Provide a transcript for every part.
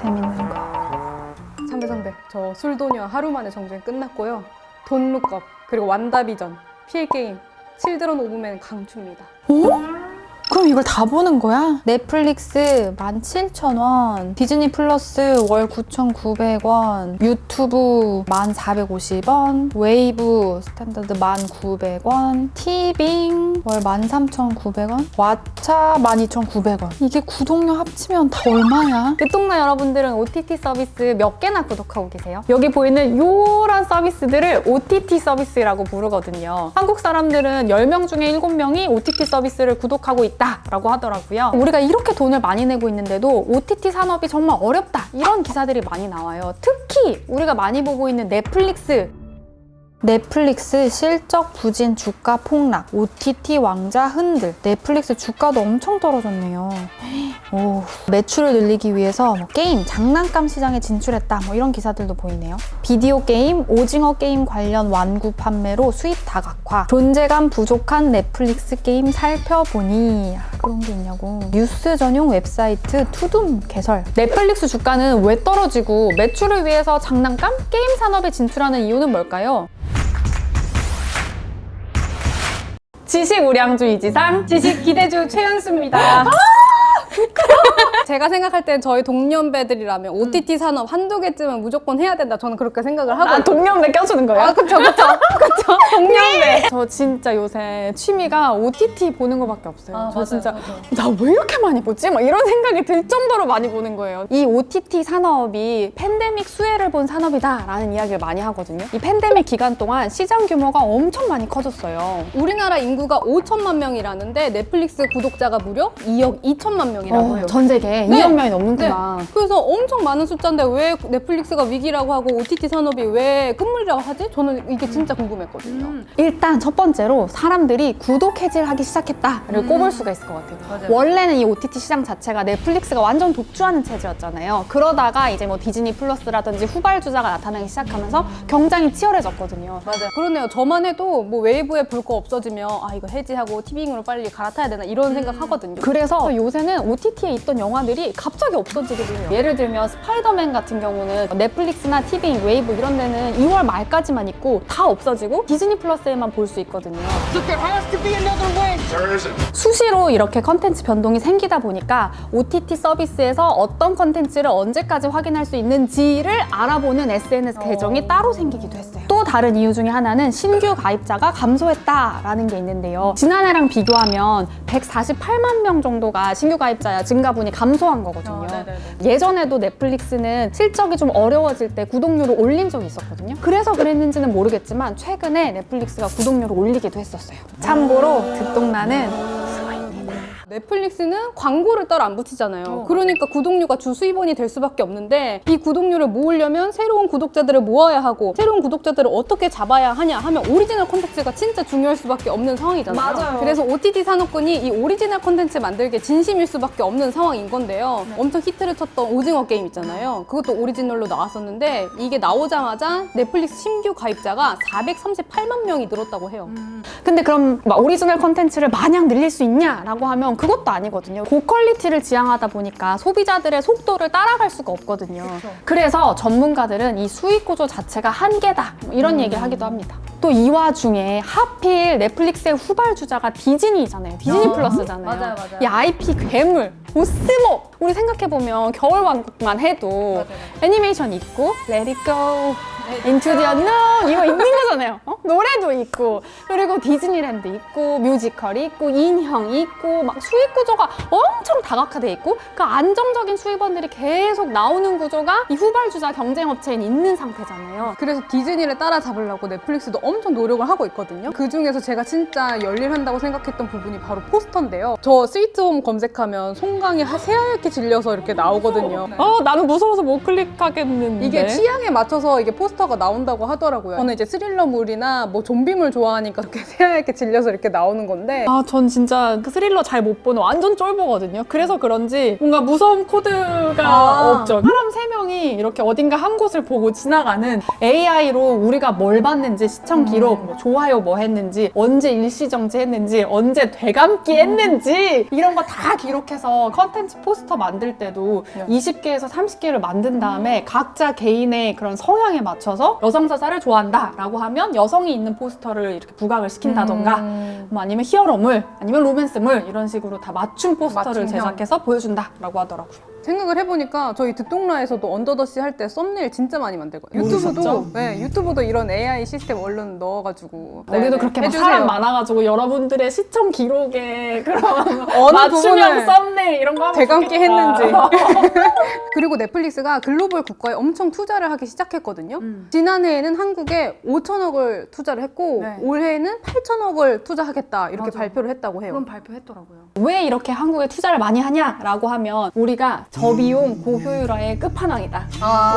재밌는 거. 상대 저 술도녀 하루 만에 정주행 끝났고요. 돈 룩업 그리고 완다비전, PL 게임, 칠드런 오브맨 강추입니다. 그럼 이걸 다 보는 거야? 넷플릭스 17,000원, 디즈니 플러스 월 9,900원, 유튜브 1,450원, 웨이브 스탠다드 1,900원, 티빙 월 13,900원, 왓챠 12,900원. 이게 구독료 합치면 다 얼마야? 늦동나 여러분들은 OTT 서비스 몇 개나 구독하고 계세요? 여기 보이는 요런 서비스들을 OTT 서비스라고 부르거든요. 한국 사람들은 10명 중에 7명이 OTT 서비스를 구독하고 있다 라고 하더라고요. 우리가 이렇게 돈을 많이 내고 있는데도 OTT 산업이 정말 어렵다 이런 기사들이 많이 나와요. 특히 우리가 많이 보고 있는 넷플릭스 실적 부진 주가 폭락, OTT 왕자 흔들. 넷플릭스 주가도 엄청 떨어졌네요. 오, 매출을 늘리기 위해서 게임, 장난감 시장에 진출했다 뭐 이런 기사들도 보이네요. 비디오 게임, 오징어 게임 관련 완구 판매로 수입 다각화. 존재감 부족한 넷플릭스 게임 살펴보니 그런 게 있냐고. 뉴스 전용 웹사이트 투둠 개설. 넷플릭스 주가는 왜 떨어지고 매출을 위해서 장난감, 게임 산업에 진출하는 이유는 뭘까요? 지식 우량주 이지상, 지식 기대주 최연수입니다. 제가 생각할 땐 저희 동년배들이라면 OTT 산업 한두 개쯤은 무조건 해야 된다. 저는 그렇게 생각을 하고. 동년배 껴주는 거예요? 아, 그쵸. 동년배. 저 진짜 요새 취미가 OTT 보는 거밖에 없어요. 저 진짜 나 왜 이렇게 많이 보지? 막 이런 생각이 들 정도로 많이 보는 거예요. 이 OTT 산업이 팬데믹 수혜를 본 산업이다라는 이야기를 많이 하거든요. 이 팬데믹 기간 동안 시장 규모가 엄청 많이 커졌어요. 우리나라 인구가 5천만 명이라는데 넷플릭스 구독자가 무려 2억 2천만 명이라고 해요. 전 세계에 네. 2억 명이 넘는구나. 네. 그래서 엄청 많은 숫자인데 왜 넷플릭스가 위기라고 하고 OTT 산업이 왜 끝물이라고 하지? 저는 이게 진짜 궁금했거든요. 일단 첫 번째로 사람들이 구독 해지하기 시작했다를 꼽을 수가 있을 것 같아요. 맞아요. 원래는 이 OTT 시장 자체가 넷플릭스가 완전 독주하는 체제였잖아요. 그러다가 이제 뭐 디즈니 플러스라든지 후발주자가 나타나기 시작하면서 경쟁이 치열해졌거든요. 맞아요. 그러네요. 저만 해도 뭐 웨이브에 볼 거 없어지면 아 이거 해지하고 티빙으로 빨리 갈아타야 되나 이런 생각 하거든요. 그래서 요새는 OTT에 있던 영화들이 갑자기 없어지기도 해요. 예를 들면 스파이더맨 같은 경우는 넷플릭스나 티빙, 웨이브 이런 데는 2월 말까지만 있고 다 없어지고 디즈니 플러스에만 볼 수 있거든요. 수시로 이렇게 컨텐츠 변동이 생기다 보니까 OTT 서비스에서 어떤 컨텐츠를 언제까지 확인할 수 있는지를 알아보는 SNS 계정이 따로 생기기도 했어요. 또 다른 이유 중에 하나는 신규 가입자가 감소했다라는 게 있는데요. 지난해랑 비교하면 148만 명 정도가 신규 가입자 증가분이 감소한 거거든요. 예전에도 넷플릭스는 실적이 좀 어려워질 때 구독료를 올린 적이 있었거든요. 그래서 그랬는지는 모르겠지만 최근에 넷플릭스가 구독료를 올리기도 했었어요. 참고로 듣동나는 넷플릭스는 광고를 따로 안 붙이잖아요. 그러니까 구독료가 주 수입원이 될 수밖에 없는데 이 구독료를 모으려면 새로운 구독자들을 모아야 하고 새로운 구독자들을 어떻게 잡아야 하냐 하면 오리지널 콘텐츠가 진짜 중요할 수밖에 없는 상황이잖아요. 맞아요. 그래서 OTT 산업군이 이 오리지널 콘텐츠 만들기에 진심일 수밖에 없는 상황인 건데요. 엄청 히트를 쳤던 오징어 게임 있잖아요. 그것도 오리지널로 나왔었는데 이게 나오자마자 넷플릭스 신규 가입자가 438만 명이 늘었다고 해요. 근데 그럼 막 오리지널 컨텐츠를 마냥 늘릴 수 있냐라고 하면 그것도 아니거든요. 고퀄리티를 지향하다 보니까 소비자들의 속도를 따라갈 수가 없거든요. 그래서 전문가들은 이 수익 구조 자체가 한계다 뭐 이런 얘기를 하기도 합니다. 또 이 와중에 하필 넷플릭스의 후발주자가 디즈니잖아요. 디즈니 플러스잖아요. 맞아요. 이 IP 괴물, 보스모! 우리 생각해보면 겨울왕국만 해도 애니메이션 있고 Let it go, Into the Unknown 이거 있는 거잖아요. 노래도 있고 그리고 디즈니랜드 있고 뮤지컬이 있고 인형이 있고 막 수익 구조가 엄청 다각화돼 있고 그 안정적인 수입원들이 계속 나오는 구조가 이 후발주자 경쟁업체에 있는 상태잖아요. 그래서 디즈니를 따라잡으려고 넷플릭스도 엄청 노력을 하고 있거든요. 그 중에서 제가 진짜 열일한다고 생각했던 부분이 바로 포스터인데요. 저 스위트홈 검색하면 송강이 새하얗게 질려서 이렇게 나오거든요. 나는 무서워서 못 클릭하겠는데 이게 취향에 맞춰서 이게 포스터가 나온다고 하더라고요. 저는 이제 스릴러물이나 뭐 좀비물 좋아하니까 이렇게 새하얗게 질려서 이렇게 나오는 건데 전 진짜 그 스릴러 잘 못 보는 완전 쫄보거든요. 그래서 그래서 그런지 뭔가 무서운 코드가 없죠. 사람 3명이 이렇게 어딘가 한 곳을 보고 지나가는 AI로 우리가 뭘 봤는지, 시청 기록, 뭐 좋아요 뭐 했는지, 언제 일시정지 했는지, 언제 되감기 했는지 이런 거 다 기록해서 컨텐츠 포스터 만들 때도 20개에서 30개를 만든 다음에 각자 개인의 그런 성향에 맞춰서 여성 서사를 좋아한다 라고 하면 여성이 있는 포스터를 이렇게 부각을 시킨다던가 뭐 아니면 히어로물, 아니면 로맨스물 이런 식으로 다 맞춤 포스터를 맞춤형. 제작해서 보여준다 라고 하더라고요. 생각을 해보니까 저희 듣동라에서도 언더더시 할 때 썸네일 진짜 많이 만들거든요. 모르셨죠? 유튜브도 이런 AI 시스템 얼른 넣어가지고 거기도 그렇게 막 해주세요. 사람 많아가지고 여러분들의 시청 기록에 그런 어느 맞춤형 부분을 썸네일 이런 거 하면 대감기 좋겠다. 했는지. 그리고 넷플릭스가 글로벌 국가에 엄청 투자를 하기 시작했거든요. 지난해에는 한국에 5천억을 투자를 했고 네. 올해에는 8천억을 투자하겠다 이렇게 맞아. 발표를 했다고 해요. 그런 발표했더라고요. 왜 이렇게 한국에 투자를 많이 하냐라고 하면 우리가 저비용 고효율화의 끝판왕이다.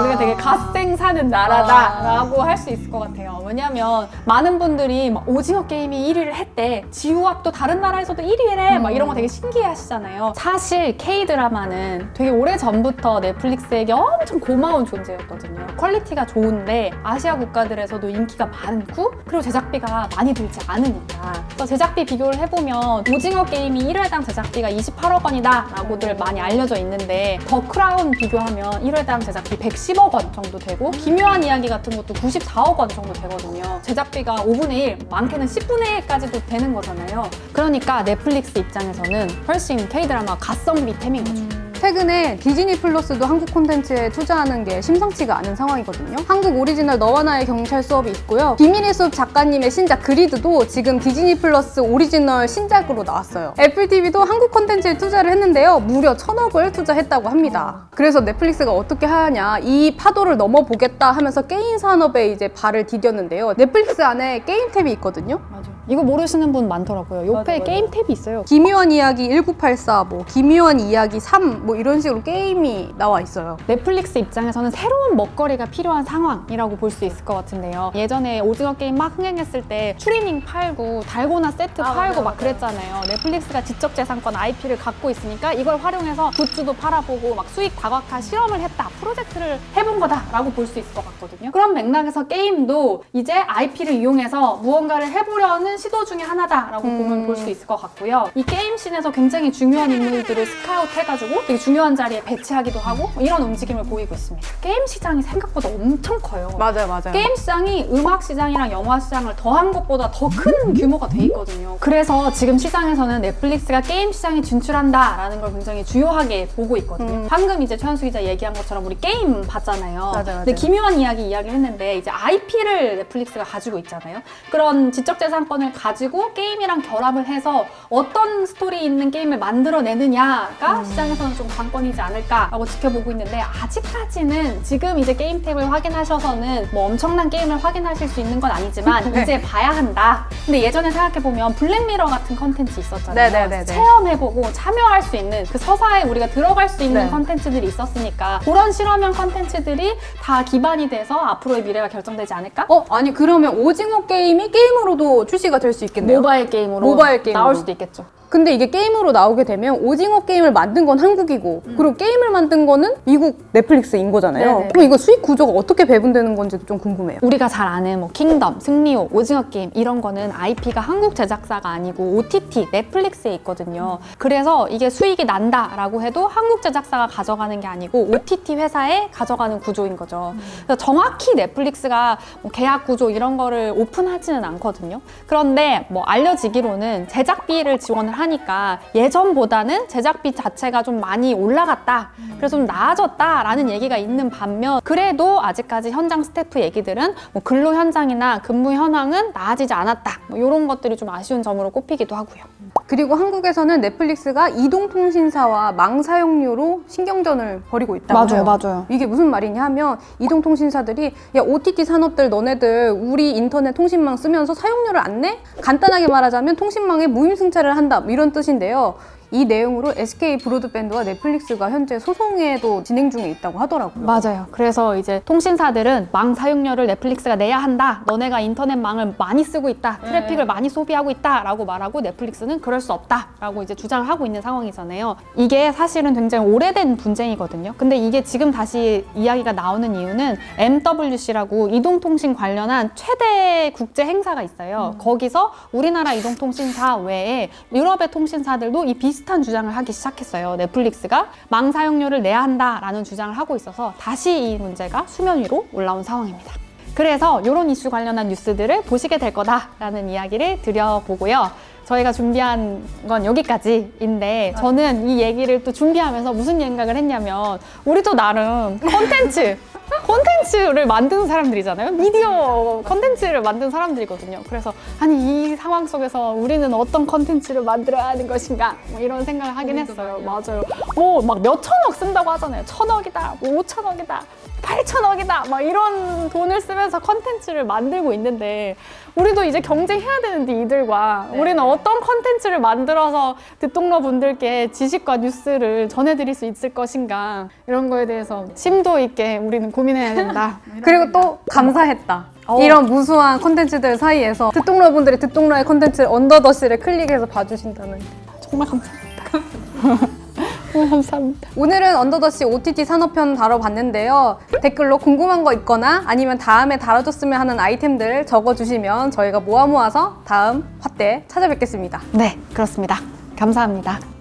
우리가 되게 갓생 사는 나라다라고 할 수 있을 것 같아요. 왜냐면 많은 분들이 막 오징어 게임이 1위를 했대. 지우학도 다른 나라에서도 1위래. 막 이런 거 되게 신기해 하시잖아요. 사실 K-드라마는 되게 오래전부터 넷플릭스에게 엄청 고마운 존재였거든요. 퀄리티가 좋은데 아시아 국가들에서도 인기가 많고 그리고 제작비가 많이 들지 않으니까. 그래서 제작비 비교를 해보면 오징어 게임이 1회당 제작비가 28억 원이다 라고들 많이 알려져 있는데 더 크라운 비교하면 1회당 제작비 110억 원 정도 되고 기묘한 이야기 같은 것도 94억 원 정도 되거든요. 제작비가 5분의 1, 많게는 10분의 1까지도 되는 거잖아요. 그러니까 넷플릭스 입장에서는 훨씬 K-드라마 가성비템인 거죠. 최근에 디즈니 플러스도 한국 콘텐츠에 투자하는 게 심상치가 않은 상황이거든요. 한국 오리지널 너와 나의 경찰 수업이 있고요. 비밀의 숲 작가님의 신작 그리드도 지금 디즈니 플러스 오리지널 신작으로 나왔어요. 애플 TV도 한국 콘텐츠에 투자를 했는데요. 무려 1,000억을 투자했다고 합니다. 그래서 넷플릭스가 어떻게 하냐, 이 파도를 넘어보겠다 하면서 게임 산업에 이제 발을 디뎠는데요. 넷플릭스 안에 게임 탭이 있거든요. 맞아. 이거 모르시는 분 많더라고요. 옆에 맞아. 게임 탭이 있어요. 기묘한 이야기 1984, 뭐 기묘한 이야기 3, 뭐 이런 식으로 게임이 나와 있어요. 넷플릭스 입장에서는 새로운 먹거리가 필요한 상황이라고 볼 수 있을 것 같은데요. 예전에 오징어 게임 막 흥행했을 때 추리닝 팔고 달고나 세트 팔고 막 그랬잖아요. 넷플릭스가 지적재산권 IP를 갖고 있으니까 이걸 활용해서 굿즈도 팔아보고 막 수익 다각화 실험을 했다, 프로젝트를 해본 거다라고 볼 수 있을 것 같거든요. 그런 맥락에서 게임도 이제 IP를 이용해서 무언가를 해보려는 시도 중에 하나다라고 보면 볼 수 있을 것 같고요. 이 게임 씬에서 굉장히 중요한 인물들을 스카우트 해가지고 되게 중요한 자리에 배치하기도 하고 뭐 이런 움직임을 보이고 있습니다. 게임 시장이 생각보다 엄청 커요. 맞아요. 게임 시장이 음악 시장이랑 영화 시장을 더한 것보다 더 큰 규모가 돼 있거든요. 그래서 지금 시장에서는 넷플릭스가 게임 시장에 진출한다라는 걸 굉장히 주요하게 보고 있거든요. 방금 이제 최현수 기자 얘기한 것처럼 우리 게임 봤잖아요. 맞아요. 근데 기묘한 이야기를 했는데 이제 IP를 넷플릭스가 가지고 있잖아요. 그런 지적재산권을 가지고 게임이랑 결합을 해서 어떤 스토리 있는 게임을 만들어내느냐가 시장에서는 좀 관건이지 않을까라고 지켜보고 있는데 아직까지는 지금 이제 게임 탭을 확인하셔서는 뭐 엄청난 게임을 확인하실 수 있는 건 아니지만 네. 이제 봐야 한다. 근데 예전에 생각해보면 블랙미러 같은 컨텐츠 있었잖아요. 네네네네. 체험해보고 참여할 수 있는 그 서사에 우리가 들어갈 수 있는 네. 컨텐츠들이 있었으니까 그런 실험형 컨텐츠들이 다 기반이 돼서 앞으로의 미래가 결정되지 않을까? 아니 그러면 오징어 게임이 게임으로도 출시가 될 수 있겠네요. 모바일 게임으로 모바일 게임으로. 나올 수도 있겠죠. 근데 이게 게임으로 나오게 되면 오징어 게임을 만든 건 한국이고 그리고 게임을 만든 거는 미국 넷플릭스인 거잖아요. 네네. 그럼 이거 수익 구조가 어떻게 배분되는 건지도 좀 궁금해요. 우리가 잘 아는 뭐 킹덤, 승리호, 오징어 게임 이런 거는 IP가 한국 제작사가 아니고 OTT, 넷플릭스에 있거든요. 그래서 이게 수익이 난다라고 해도 한국 제작사가 가져가는 게 아니고 OTT 회사에 가져가는 구조인 거죠. 그래서 정확히 넷플릭스가 뭐 계약 구조 이런 거를 오픈하지는 않거든요. 그런데 뭐 알려지기로는 제작비를 지원을 하니까 예전보다는 제작비 자체가 좀 많이 올라갔다. 그래서 좀 나아졌다라는 얘기가 있는 반면 그래도 아직까지 현장 스태프 얘기들은 뭐 근로 현장이나 근무 현황은 나아지지 않았다. 뭐 이런 것들이 좀 아쉬운 점으로 꼽히기도 하고요. 그리고 한국에서는 넷플릭스가 이동통신사와 망 사용료로 신경전을 벌이고 있다고 해요. 맞아요. 이게 무슨 말이냐 하면 이동통신사들이 야 OTT 산업들 너네들 우리 인터넷 통신망 쓰면서 사용료를 안 내? 간단하게 말하자면 통신망에 무임승차를 한다 뭐 이런 뜻인데요. 이 내용으로 SK 브로드밴드와 넷플릭스가 현재 소송에도 진행 중에 있다고 하더라고요. 맞아요. 그래서 이제 통신사들은 망 사용료를 넷플릭스가 내야 한다. 너네가 인터넷망을 많이 쓰고 있다. 트래픽을 많이 소비하고 있다라고 말하고 넷플릭스는 그럴 수 없다라고 이제 주장을 하고 있는 상황이잖아요. 이게 사실은 굉장히 오래된 분쟁이거든요. 근데 이게 지금 다시 이야기가 나오는 이유는 MWC라고 이동통신 관련한 최대 국제 행사가 있어요. 거기서 우리나라 이동통신사 외에 유럽의 통신사들도 이 비슷한 주장을 하기 시작했어요. 넷플릭스가 망 사용료를 내야 한다라는 주장을 하고 있어서 다시 이 문제가 수면 위로 올라온 상황입니다. 그래서 이런 이슈 관련한 뉴스들을 보시게 될 거다라는 이야기를 드려보고요. 저희가 준비한 건 여기까지인데 저는 이 얘기를 또 준비하면서 무슨 생각을 했냐면 우리도 나름 콘텐츠를 만드는 사람들이잖아요. 미디어 콘텐츠를 만드는 사람들이거든요. 그래서 아니 이 상황 속에서 우리는 어떤 콘텐츠를 만들어야 하는 것인가 뭐 이런 생각을 하긴 했어요. 맞아요. 뭐 막 몇천억 쓴다고 하잖아요. 1,000억이다, 뭐 5천억이다, 8천억이다 막 이런 돈을 쓰면서 콘텐츠를 만들고 있는데 우리도 이제 경쟁해야 되는데 이들과 우리는 어떤 콘텐츠를 만들어서 듣동러 분들께 지식과 뉴스를 전해드릴 수 있을 것인가 이런 거에 대해서 심도 있게 우리는 고민해야 된다. 그리고 또 감사했다. 이런 무수한 콘텐츠들 사이에서 듣동러분들이 듣동러의 콘텐츠 언더더시를 클릭해서 봐주신다는. 정말 감사합니다. 정말 감사합니다. 오늘은 언더더시 OTT 산업편 다뤄봤는데요. 댓글로 궁금한 거 있거나 아니면 다음에 다뤄줬으면 하는 아이템들 적어주시면 저희가 모아서 다음 화 때 찾아뵙겠습니다. 네, 그렇습니다. 감사합니다.